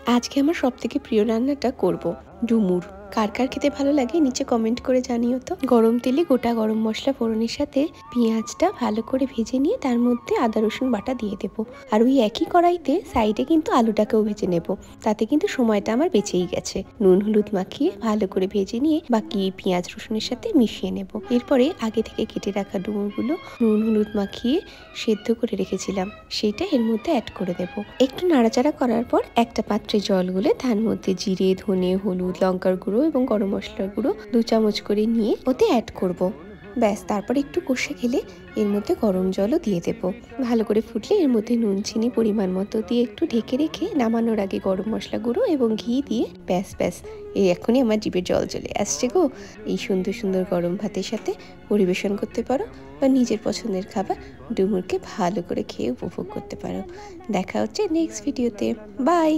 আজকে আমার সবথেকে প্রিয় রান্নাটা করব ডুমুর। কার কার খেতে ভালো লাগে নিচে কমেন্ট করে জানিও তো। গরম তেলে গোটা গরম মশলা ফোড়নের সাথে পেঁয়াজটা ভালো করে ভেজে নিয়ে তার মধ্যে আদা রসুন বাটা দিয়ে দেবো। আর ওই একই কড়াইতে সাইডে কিন্তু আলুটাকেও ভেজে নেব। তাতে কিন্তু সময়টা আমার বেঁচেই গেছে। নুন হলুদ মাখিয়ে ভালো করে ভেজে নিয়ে বাকি পেঁয়াজ রসুনের সাথে মিশিয়ে নেব। এরপরে আগে থেকে কেটে রাখা ডুমুরগুলো নুন হলুদ মাখিয়ে সেদ্ধ করে রেখেছিলাম সেটা এর মধ্যে অ্যাড করে দেব। একটু নাড়াচাড়া করার পর একটা পাত্রে জল গুলে তার মধ্যে জিরে ধনে হলুদ লঙ্কার গুঁড়ো এবং গরম মশলার গুঁড়ো 2 চামচ করে নিয়ে ওতে অ্যাড করব। ব্যাস, তারপর একটু কষে গেলে এর মধ্যে গরম জলও দিয়ে দেব। ভালো করে ফুটলে এর মধ্যে নুন চিনি পরিমাণ মতো দিয়ে একটু ঢেকে রেখে নামানোর আগে গরম মশলা গুঁড়ো এবং ঘি দিয়ে ব্যাস ব্যাস, এই এখনই আমার জিভে জল চলে আসছে গো। এই সুন্দর সুন্দর গরম ভাতের সাথে পরিবেশন করতে পারো বা নিজের পছন্দের খাবার ডুমুরকে ভালো করে খেয়ে উপভোগ করতে পারো। দেখা হচ্ছে নেক্সট ভিডিওতে। বাই।